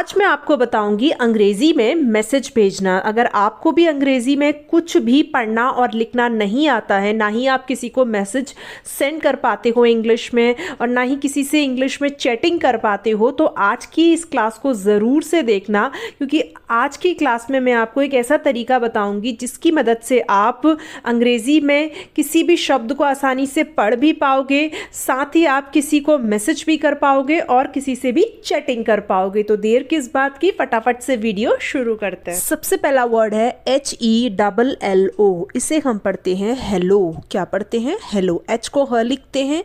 आज मैं आपको बताऊंगी अंग्रेजी में मैसेज भेजना। अगर आपको भी अंग्रेजी में कुछ भी पढ़ना और लिखना नहीं आता है, ना ही आप किसी को मैसेज सेंड कर पाते हो इंग्लिश में और ना ही किसी से इंग्लिश में चैटिंग कर पाते हो, तो आज की इस क्लास को ज़रूर से देखना, क्योंकि आज की क्लास में मैं आपको एक ऐसा तरीका बताऊंगी जिसकी मदद से आप अंग्रेजी में किसी भी शब्द को आसानी से पढ़ भी पाओगे, साथ ही आप किसी को मैसेज भी कर पाओगे और किसी से भी चैटिंग कर पाओगे। तो देर किस बात की, फटाफट से वीडियो शुरू करते हैं। सबसे पहला वर्ड है HELLO। इसे हम पढ़ते हैं हेलो। क्या पढ़ते हैं? हेलो। H को ह लिखते हैं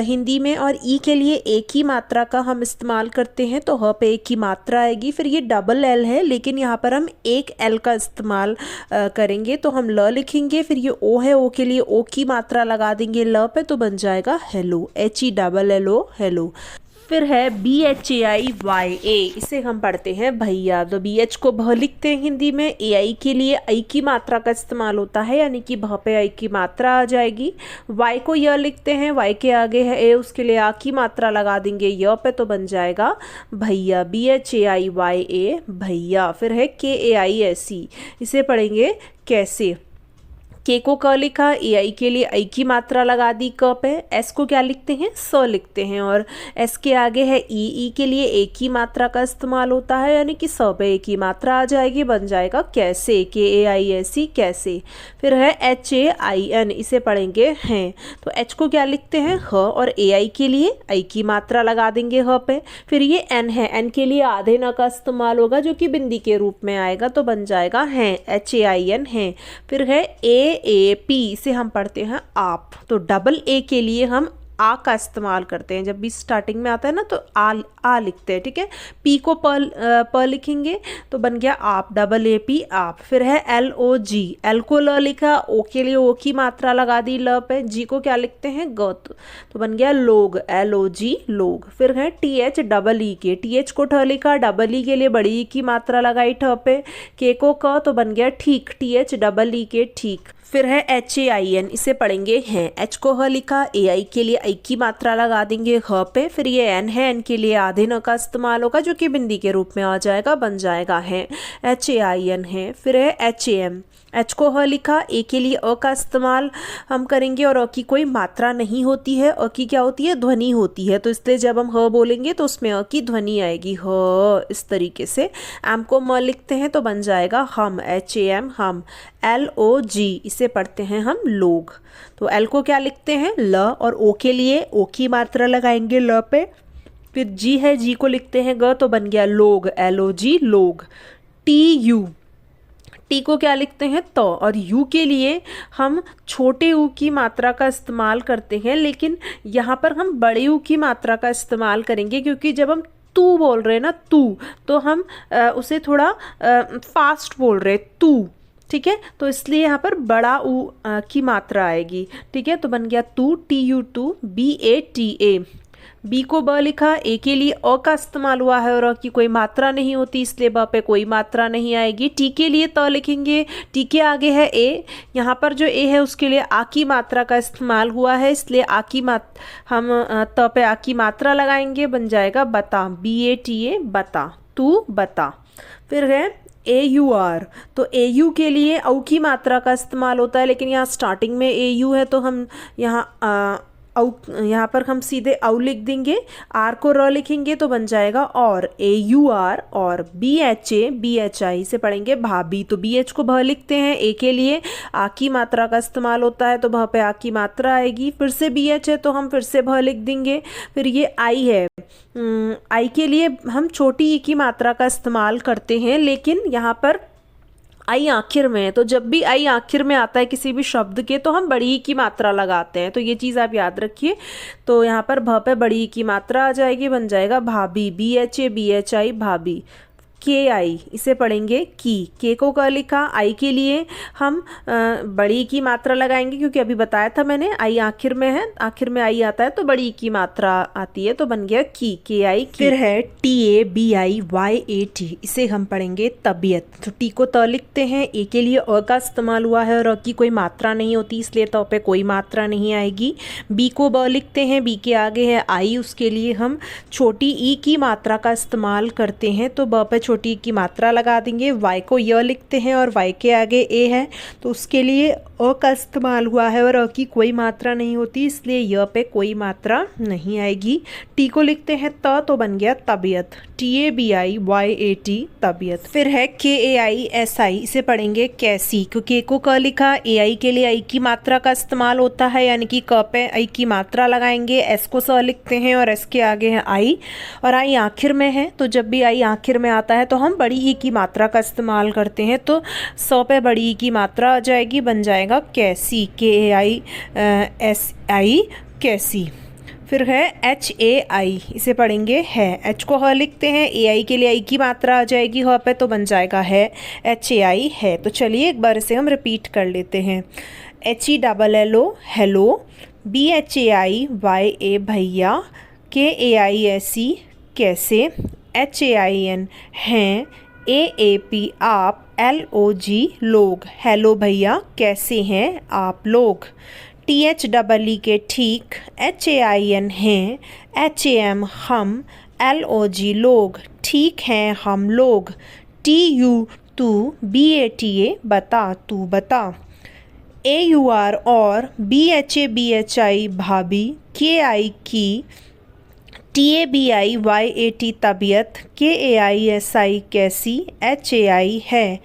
हिंदी में, और ई के लिए एक ही मात्रा का हम इस्तेमाल करते हैं, तो ह पे एक ही मात्रा आएगी। फिर ये डबल एल है, लेकिन यहाँ पर हम एक एल का इस्तेमाल करेंगे, तो हम ल लिखेंगे। फिर ये ओ है, ओ के लिए ओ की मात्रा लगा देंगे ल पे, तो बन जाएगा हेलो। HELLO, hello. फिर है BHAIYA। इसे हम पढ़ते हैं भैया। तो BH को भ लिखते हैं हिंदी में, AI के लिए आई की मात्रा का इस्तेमाल होता है, यानी कि भ पे आई की मात्रा आ जाएगी। Y को य लिखते हैं, Y के आगे है ए, उसके लिए आ की मात्रा लगा देंगे य पे, तो बन जाएगा भैया। BHAIYA, भैया। फिर है KAISE। इसे पढ़ेंगे कैसे। के को क लिखा, AI के लिए आई की मात्रा लगा दी क पे। S को क्या लिखते हैं? स लिखते हैं, और S के आगे है ई के लिए एक ही मात्रा का इस्तेमाल होता है, यानी कि स पे एक ही मात्रा आ जाएगी, बन जाएगा कैसे। KAISE, कैसे। फिर है HAIN। इसे पढ़ेंगे हैं। तो H को क्या लिखते हैं? ह, और AI के लिए आई की मात्रा लगा देंगे ह पे। फिर ये N है, N के लिए आधे न का इस्तेमाल होगा, जो कि बिंदी के रूप में आएगा, तो बन जाएगा हैं, HAIN, हैं। फिर है AAP। इसे हम पढ़ते हैं आप। तो डबल ए के लिए हम आ का इस्तेमाल करते हैं, जब भी स्टार्टिंग में आता है ना, तो आ लिखते हैं, ठीक है। पी को प लिखेंगे, तो बन गया आप, AAP, आप। फिर है LOG। एल को ल लिखा, ओ के लिए ओ की मात्रा लगा दी ल पे। जी को क्या लिखते हैं? ग, तो बन गया लोग, LOG, लोग। फिर है THEE के, TH को ठ लिखा, डबल ई के लिए बड़ी ई की मात्रा लगाई ठ पे। के को क, तो बन गया ठीक, THEE के, ठीक। फिर है HAIN। इसे पढ़ेंगे हैं। H को ह लिखा, AI के लिए आई की मात्रा लगा देंगे ह पे। फिर ये N है, N के लिए आधे न का इस्तेमाल होगा, जो कि बिंदी के रूप में आ जाएगा, बन जाएगा हैं, HAIN, है। फिर है HAM। H को ह लिखा, ए के लिए अ का इस्तेमाल हम करेंगे, और अ की कोई मात्रा नहीं होती है, अ की क्या होती है? ध्वनि होती है, तो इसलिए जब हम ह बोलेंगे तो उसमें अ की ध्वनि आएगी, ह, इस तरीके से। एम को म लिखते हैं, तो बन जाएगा हम, HAM, हम। LOG। इसे पढ़ते हैं हम लोग। तो एल को क्या लिखते हैं? ल, और ओ के लिए ओ की मात्रा लगाएंगे ल पे। फिर जी है, जी को लिखते हैं ग, तो बन गया लोग, LOG, लोग। TU। टी को क्या लिखते हैं? तो, और यू के लिए हम छोटे यू की मात्रा का इस्तेमाल करते हैं, लेकिन यहाँ पर हम बड़े यू की मात्रा का इस्तेमाल करेंगे, क्योंकि जब हम तू बोल रहे हैं ना, तू, तो हम उसे थोड़ा फास्ट बोल रहे हैं, तू, ठीक है। तो इसलिए यहाँ पर बड़ा ऊ की मात्रा आएगी, ठीक है। तो बन गया तू, TU2, BATA। बी को ब लिखा, ए के लिए अ का इस्तेमाल हुआ है, और अ की कोई मात्रा नहीं होती, इसलिए ब पे कोई मात्रा नहीं आएगी। टी के लिए त लिखेंगे, टी के आगे है ए, यहाँ पर जो ए है उसके लिए आ की मात्रा का इस्तेमाल हुआ है, इसलिए हम त पे आ की मात्रा लगाएंगे, बन जाएगा बता, BATA, बता, तू बता। फिर है AUR। तो AU के लिए औ की मात्रा का इस्तेमाल होता है, लेकिन यहाँ स्टार्टिंग में AU है, तो हम यहाँ पर हम सीधे औ लिख देंगे, आर को र लिखेंगे, तो बन जाएगा और, AUR, और। BHI से पढ़ेंगे भाभी। तो BH को भ लिखते हैं, ए के लिए आ की मात्रा का इस्तेमाल होता है, तो भ पे आ की मात्रा आएगी। फिर से BH है, तो हम फिर से भ लिख देंगे। फिर ये आई है, आई के लिए हम छोटी ई की मात्रा का इस्तेमाल करते हैं, लेकिन यहाँ पर आई आखिर में है, तो जब भी आई आखिर में आता है किसी भी शब्द के, तो हम बड़ी की मात्रा लगाते हैं, तो ये चीज़ आप याद रखिए। तो यहाँ पर भ पे बड़ी की मात्रा आ जाएगी, बन जाएगा भाभी, BHA BHI, भाभी। के आई, इसे पढ़ेंगे की। के को क्या लिखा, आई के लिए हम बड़ी की मात्रा लगाएंगे, क्योंकि अभी बताया था मैंने आई आखिर में है, आखिर में आई आता है तो बड़ी की मात्रा आती है, तो बन गया की, के आई की। फिर है T A B I Y A T, इसे हम पढ़ेंगे तबीयत। तो टी को त लिखते हैं, ए के लिए अ का इस्तेमाल हुआ है और अ की कोई मात्रा नहीं होती, इसलिए त पे कोई मात्रा नहीं आएगी। बी को ब लिखते हैं, बी के आगे है आई, उसके लिए हम छोटी ई की मात्रा का इस्तेमाल करते हैं, तो ब पे छोटी की मात्रा लगा देंगे। वाई को य लिखते हैं और वाई के आगे ए है, तो उसके लिए अ का इस्तेमाल हुआ है और अ की कोई मात्रा नहीं होती, इसलिए य पे कोई मात्रा नहीं आएगी। टी को लिखते हैं त, तो बन गया तबीयत, T A B I Y A T तबीयत। फिर है के ए आई एस आई, इसे पढ़ेंगे कैसी, क्योंकि को क लिखा, ए आई के लिए आई की मात्रा का इस्तेमाल होता है, यानी कि क पे आई की मात्रा लगाएंगे। एस को स लिखते हैं और एस के आगे है आई, और आई आखिर में है, तो जब भी आई आखिर में आता है तो हम बड़ी ई की मात्रा का इस्तेमाल करते हैं, तो सौ पे बड़ी ई की मात्रा आ जाएगी, बन जाएगा कैसी, के ए आई एस आई कैसी। फिर है एच ए आई, इसे पढ़ेंगे है। एच को ह लिखते हैं, ए आई के लिए आई की मात्रा आ जाएगी ह पे, तो बन जाएगा है, एच ए आई है। तो चलिए एक बार इसे हम रिपीट कर लेते हैं। H E double L O hello, B H A I Y A भैया, K A I S E कैसे, एच ए आई एन हैं, ए पी आप, एल ओ जी लोग, हेलो भैया कैसे हैं आप लोग। टी एच डबल ई के ठीक, एच ए आई एन हैं, एच ए एम हम, एल ओ जी लोग ठीक हैं हम लोग। टी यू तू, बी ए टी ए बता तू बता। ए यू आर और, बी एच आई भाभी, के आई की, T A B I Y A T तबीयत, K A I S I कैसी, एच ए आई है,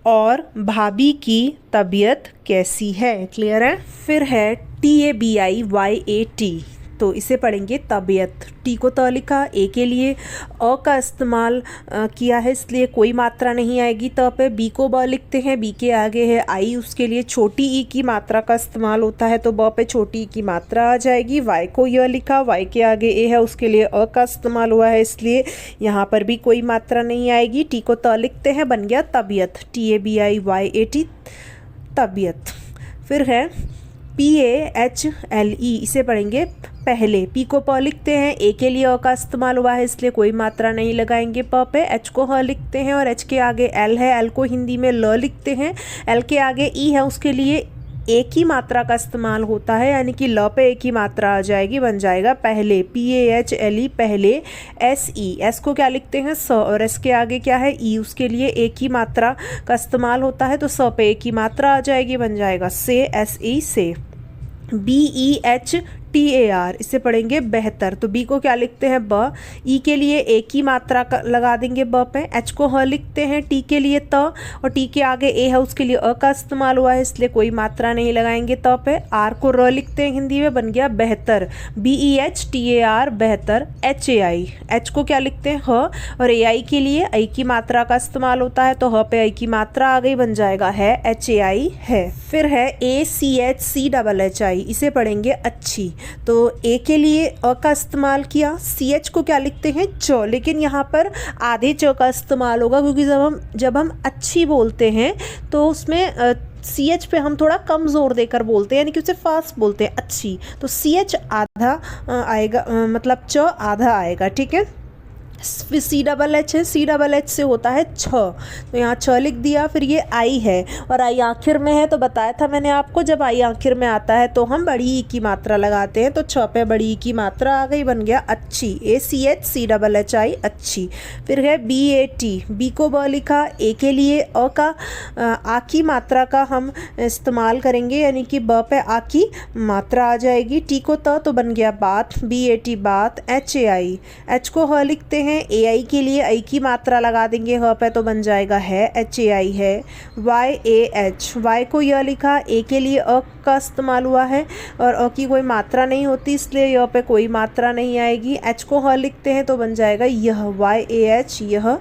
और भाभी की तबीयत कैसी है। क्लियर है। फिर है T A B I Y A T, तो इसे पढ़ेंगे तबीयत। टी को त लिखा, ए के लिए अ का इस्तेमाल किया है, इसलिए कोई मात्रा नहीं आएगी त पे। बी को ब लिखते हैं, बी के आगे है आई, उसके लिए छोटी ई की मात्रा का इस्तेमाल होता है, तो ब पे छोटी ई की मात्रा आ जाएगी। वाई को य लिखा, वाई के आगे ए है, उसके लिए अ का इस्तेमाल हुआ है, इसलिए यहाँ पर भी कोई मात्रा नहीं आएगी। टी को त लिखते हैं, बन गया तबीयत, T A B I Y A T तबीयत। फिर है P A H L E, इसे पढ़ेंगे पहले। पी को प लिखते हैं, ए के लिए अ का इस्तेमाल हुआ है, इसलिए कोई मात्रा नहीं लगाएंगे प पे। एच को ह लिखते हैं और एच के आगे एल है, एल को हिंदी में ल लिखते हैं। एल के आगे ई है, उसके लिए एक ही मात्रा का इस्तेमाल होता है, यानी कि ल पे एक ही मात्रा आ जाएगी, बन जाएगा पहले, P A H L E पहले। एस ई, एस को क्या लिखते हैं स, और एस के आगे क्या है ई, उसके लिए एक ही मात्रा का इस्तेमाल होता है, तो स पे एक ही मात्रा आ जाएगी, बन जाएगा से, एस ई से। B E H T A R, इसे पढ़ेंगे बेहतर। तो बी को क्या लिखते हैं ब, ई के लिए एक ही मात्रा का लगा देंगे ब पे। एच को ह लिखते हैं, टी के लिए त, और टी के आगे ए है, उसके लिए अ का इस्तेमाल हुआ है, इसलिए कोई मात्रा नहीं लगाएंगे त पे। आर को र लिखते हैं हिंदी में, बन गया बेहतर, B E H T A R बेहतर। एच ए आई, एच को क्या लिखते हैं ह, और ए आई के लिए आई की मात्रा का इस्तेमाल होता है, तो ह पे आई की मात्रा आ गई, बन जाएगा है, एच ए आई है। फिर है A C H C double H I, इसे पढ़ेंगे अच्छी। तो ए के लिए अ का इस्तेमाल किया, सी एच को क्या लिखते हैं च, लेकिन यहाँ पर आधे च का इस्तेमाल होगा, क्योंकि जब हम अच्छी बोलते हैं तो उसमें सी एच पे हम थोड़ा कम जोर देकर बोलते हैं, यानी कि उसे फास्ट बोलते हैं अच्छी, तो सी एच आधा आएगा, मतलब च आधा आएगा, ठीक है। फिर सी डबल एच है, सी डबल एच से होता है छ, तो यहाँ छ लिख दिया। फिर ये आई है, और आई आखिर में है, तो बताया था मैंने आपको, जब आई आखिर में आता है तो हम बड़ी ई की मात्रा लगाते हैं, तो छ पे बड़ी ई की मात्रा आ गई, बन गया अच्छी, A C H C double H I अच्छी। फिर है बी ए टी, बी को ब लिखा, ए के लिए अ का आ की मात्रा का हम इस्तेमाल करेंगे, यानी कि ब पे आ की मात्रा आ जाएगी। टी को त, तो बन गया बात, बी ए टी बात। एच ए आई, एच को ह लिखते हैं, ए आई के लिए आई की मात्रा लगा देंगे ह पे, तो बन जाएगा है, एच ए आई है। वाई ए एच, वाई को यह लिखा, ए के लिए अ का इस्तेमाल हुआ है, और अ की कोई मात्रा नहीं होती, इसलिए यह पे कोई मात्रा नहीं आएगी। एच को ह लिखते हैं, तो बन जाएगा यह, वाई ए एच यह।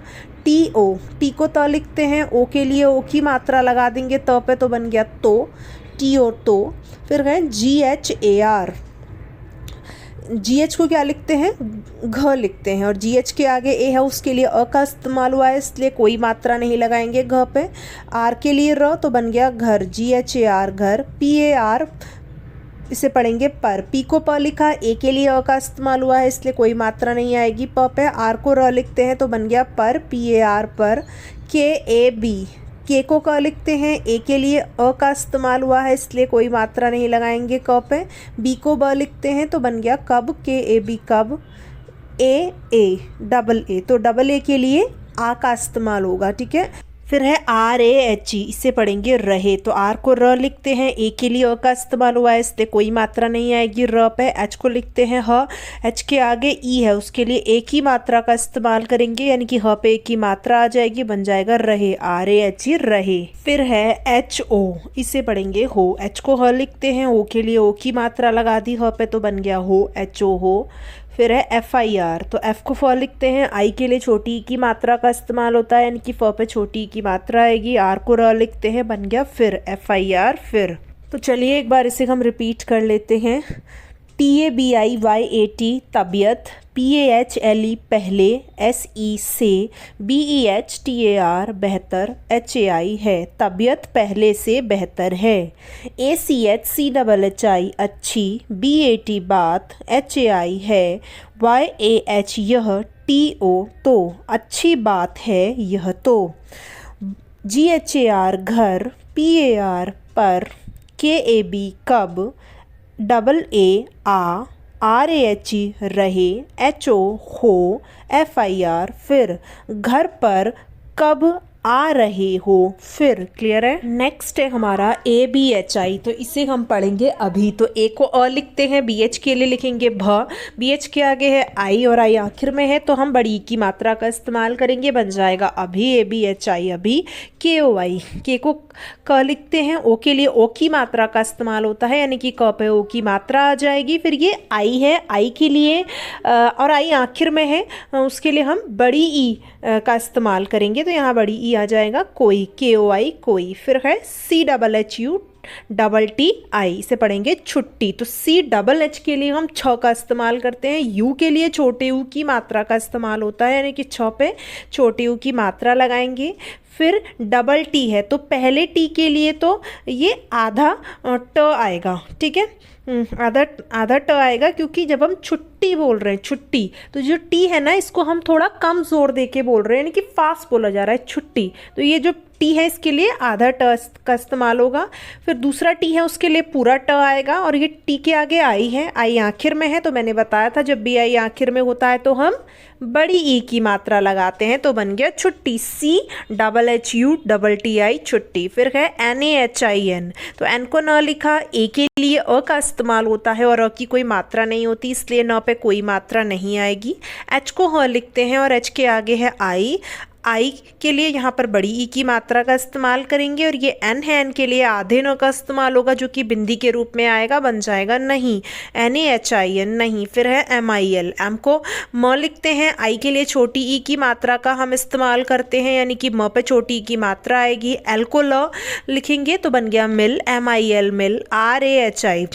टी ओ, टी को त लिखते हैं, ओ के लिए ओ की मात्रा लगा देंगे त पे, तो बन गया तो, टी ओ तो। फिर है जी एच ए आर, GH को क्या लिखते हैं, घ लिखते हैं, और GH के आगे ए है उसके लिए अ का इस्तेमाल हुआ है, इसलिए कोई मात्रा नहीं लगाएंगे घ पे। आर के लिए र, तो बन गया घर, GHAR घर। PAR इसे पढ़ेंगे पर, पी को प लिखा, ए के लिए अ का इस्तेमाल हुआ है इसलिए कोई मात्रा नहीं आएगी प पे। आर को र लिखते हैं तो बन गया पर, PAR पर। KAB, के को क लिखते हैं, ए के लिए अ का इस्तेमाल हुआ है इसलिए कोई मात्रा नहीं लगाएंगे क पे। बी को ब लिखते हैं तो बन गया कब, KAB कब। AA डबल ए, तो डबल ए के लिए आ का इस्तेमाल होगा, ठीक है। फिर है RAHE, इसे पढ़ेंगे रहे, तो आर को र लिखते हैं, ए के लिए अ का इस्तेमाल हुआ है इसलिए कोई मात्रा नहीं आएगी र पे। एच को लिखते हैं ह, एच के आगे ई है उसके लिए एक ही मात्रा का इस्तेमाल करेंगे, यानी कि ह पे एक ही मात्रा आ जाएगी, बन जाएगा रहे, RAHE रहे। फिर है HO, इसे पढ़ेंगे हो, एच को ह लिखते हैं, ओ के लिए ओ की मात्रा लगा दी ह पे तो बन गया हो, HO हो। फिर है FIR, तो F को फ लिखते हैं, आई के लिए छोटी ई की मात्रा का इस्तेमाल होता है, यानी कि फ पे छोटी ई की मात्रा आएगी। आर को र लिखते हैं, बन गया फिर, FIR फिर। तो चलिए एक बार इसे हम रिपीट कर लेते हैं। TABIYAT तबीयत, PAHLE पहले, SE से, BEHTAR बेहतर, HAI है, तबीयत पहले से बेहतर है। ACHCHHI अच्छी, BAT बात, HAI है, YAH यह, TO तो अच्छी बात है यह तो। GHAR घर, PAR पर, KAB कब, AA आ, RAHE रहे, HO हो, FIR फिर, घर पर कब आ रहे हो फिर। क्लियर है। नेक्स्ट है हमारा ABHI, तो इसे हम पढ़ेंगे अभी। तो ए को अ लिखते हैं, BH के लिए लिखेंगे भ, BH के आगे है आई और आई आखिर में है तो हम बड़ी की मात्रा का इस्तेमाल करेंगे, बन जाएगा अभी, ABHI अभी। KOI, के को क लिखते हैं, ओ के लिए ओ की मात्रा का इस्तेमाल होता है, यानी कि क पे ओ की मात्रा आ जाएगी। फिर ये आई है, आई के लिए और आई आखिर में है उसके लिए हम बड़ी ई का इस्तेमाल करेंगे, तो यहाँ बड़ी ई आ जाएगा कोई, KOI कोई। फिर है CHHUTTI, इसे पढ़ेंगे छुट्टी, तो CHH के लिए हम छ का इस्तेमाल करते हैं, यू के लिए छोटे यू की मात्रा का इस्तेमाल होता है, यानी कि छ पे छोटे यू की मात्रा लगाएंगे। फिर T है, तो पहले टी के लिए तो ये आधा ट आएगा, ठीक है, आधा ट आएगा, क्योंकि जब हम छुट्टी बोल रहे हैं, छुट्टी, तो जो टी है ना इसको हम थोड़ा कम जोर दे के बोल रहे हैं, यानी कि फास्ट बोला जा रहा है छुट्टी, तो ये जो टी है इसके लिए आधा ट का इस्तेमाल होगा। फिर दूसरा टी है उसके लिए पूरा ट आएगा, और ये टी के आगे आई है, आई आखिर में है, तो मैंने बताया था जब भी आई आखिर में होता है तो हम बड़ी ई की मात्रा लगाते हैं, तो बन गया छुट्टी, CHHUTTI छुट्टी। फिर है NAHIN, तो एन को न लिखा, ए के लिए अ का इस्तेमाल होता है और अ की कोई मात्रा नहीं होती इसलिए न पे कोई मात्रा नहीं आएगी। एच को ह लिखते हैं और एच के आगे है आई, आई के लिए यहाँ पर बड़ी ई की मात्रा का इस्तेमाल करेंगे, और ये एन है, एन के लिए आधे न का इस्तेमाल होगा जो कि बिंदी के रूप में आएगा, बन जाएगा नहीं, NAHIN नहीं। फिर है MIL, एम को म लिखते हैं, आई के लिए छोटी ई की मात्रा का हम इस्तेमाल करते हैं, यानी कि म पे छोटी ई की मात्रा आएगी। एल को ल लिखेंगे तो बन गया मिल, MIL मिल। RAHI,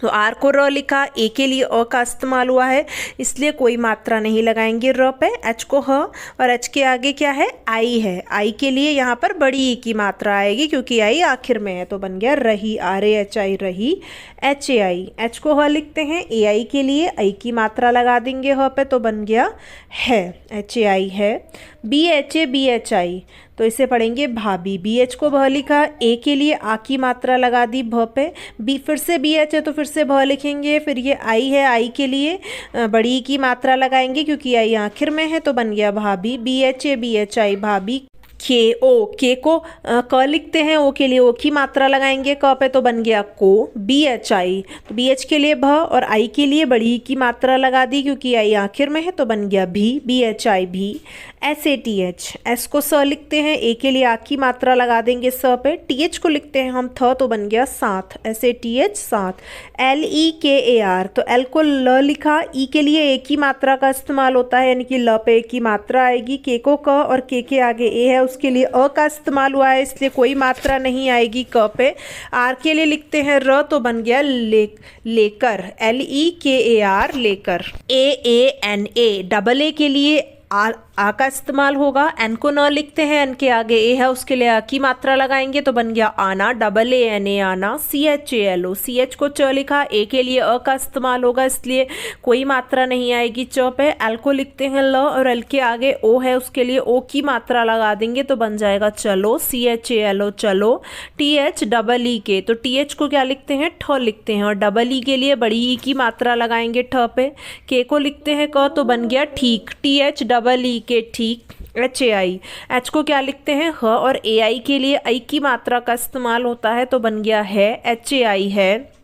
तो आर को र लिखा, ए के लिए अ का इस्तेमाल हुआ है इसलिए कोई मात्रा नहीं लगाएंगे र पे। एच को ह, और एच के आगे क्या है, आई है, आई के लिए यहाँ पर बड़ी ई की मात्रा आएगी क्योंकि आई आखिर में है, तो बन गया रही, RAHI रही। HAI, एच को ह लिखते हैं, AI के लिए आई की मात्रा लगा देंगे ह पे तो बन गया है, HAI है। BHI, तो इसे पढ़ेंगे भाभी, BH को भ लिखा, ए के लिए आ की मात्रा लगा दी भ पे, बी फिर से BH है तो फिर से भ लिखेंगे। फिर ये आई है, आई के लिए बड़ी की मात्रा लगाएंगे क्योंकि आई आखिर में है तो बन गया भाभी, BHI भाभी। के को क लिखते हैं, ओ के लिए ओ की मात्रा लगाएंगे क पे तो बन गया को। BHI, तो BH के लिए भ और आई के लिए बड़ी की मात्रा लगा दी क्योंकि आई आखिर में है तो बन गया भी, BHI भी। SATH, एस को स लिखते हैं, ए के लिए आ की मात्रा लगा देंगे स पे, TH को लिखते हैं हम थ तो बन गया साथ, SATH साथ। LEKAR, तो एल को ल लिखा, ई के लिए ए की मात्रा का इस्तेमाल होता है यानी कि ल पे ए की मात्रा आएगी। के को क और के आगे ए है उसके लिए अ का इस्तेमाल हुआ है, इसलिए कोई मात्रा नहीं आएगी क पे। आर के लिए लिखते हैं र, तो बन गया लेकर, LEKAR लेकर। AANA, डबल ए के लिए आ का इस्तेमाल होगा। एन को न लिखते हैं, एन के आगे ए है, उसके लिए आ की मात्रा लगाएंगे तो बन गया आना, AANA आना। CHALO, CH को च लिखा, ए के लिए अ का इस्तेमाल होगा, इसलिए कोई मात्रा नहीं आएगी च पे। एल को लिखते हैं ल, और एल के आगे ओ है, उसके लिए ओ की मात्रा लगा देंगे तो बन जाएगा चलो, CHALO चलो। THEE के, तो TH को क्या लिखते हैं, ठ लिखते हैं, और डबल ई के लिए बड़ी ई की मात्रा लगाएंगे ठ पे। के को लिखते हैं क, तो बन गया ठीक, THEE के ठीक। HAI, एच को क्या लिखते हैं ह, और AI के लिए आई की मात्रा का इस्तेमाल होता है तो बन गया है HAI है।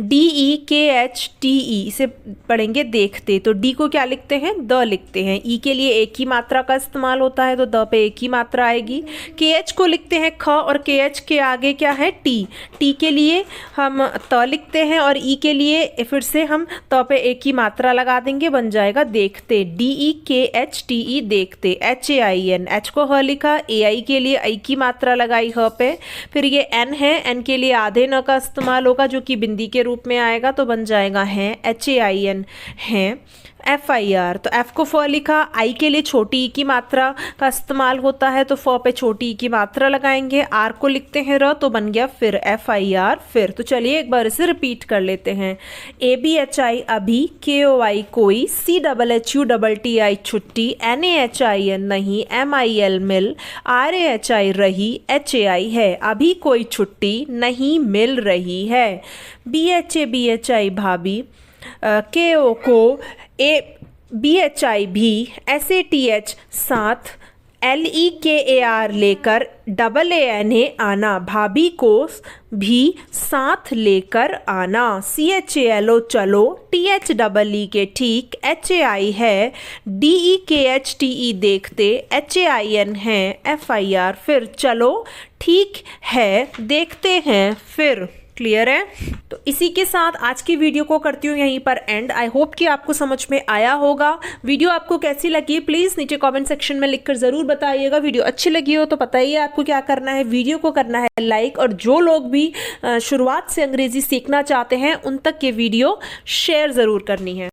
DEKHTE, इसे पढ़ेंगे देखते, तो डी को क्या लिखते हैं, द लिखते हैं। ई के लिए एक ही मात्रा का इस्तेमाल होता है तो द पे एक ही मात्रा आएगी। KH को लिखते हैं ख, और KH के आगे क्या है, टी। टी के लिए हम त लिखते हैं, और ई के लिए फिर से हम त पे एक ही मात्रा लगा देंगे, बन जाएगा देखते, DEKHTE देखते। HAIN, एच को ह लिखा, AI के लिए आई की मात्रा लगाई ह पे। फिर ये एन है, एन के लिए आधे न का इस्तेमाल होगा जो कि बिंदी के रूप में आएगा तो बन जाएगा है, HAIN है। FIR, तो एफ को फ लिखा, आई के लिए छोटी ई की मात्रा का इस्तेमाल होता है तो फ पे छोटी ई की मात्रा लगाएंगे। आर को लिखते हैं र, तो बन गया फिर FIR फिर। तो चलिए एक बार इसे रिपीट कर लेते हैं। ABHI अभी, KOI कोई, CHHUTTI छुट्टी, NAHIN नहीं, MIL मिल, RAHI रही, HAI है, अभी कोई छुट्टी नहीं मिल रही है। BHI भाभी, KO को, BHI भी, SATH साथ, LEKAR लेकर, AANA आना, भाभी को भी साथ लेकर आना। CHALO चलो, THEE के ठीक, HAI है, DEKHTE देखते, HAIN है, FIR फिर चलो ठीक है देखते हैं फिर। क्लियर है? तो इसी के साथ आज की वीडियो को करती हूँ यहीं पर एंड। आई होप कि आपको समझ में आया होगा। वीडियो आपको कैसी लगी प्लीज़ नीचे कमेंट सेक्शन में लिखकर ज़रूर बताइएगा। वीडियो अच्छी लगी हो तो बताइए आपको क्या करना है। वीडियो को करना है लाइक, और जो लोग भी शुरुआत से अंग्रेज़ी सीखना चाहते हैं उन तक ये वीडियो शेयर ज़रूर करनी है।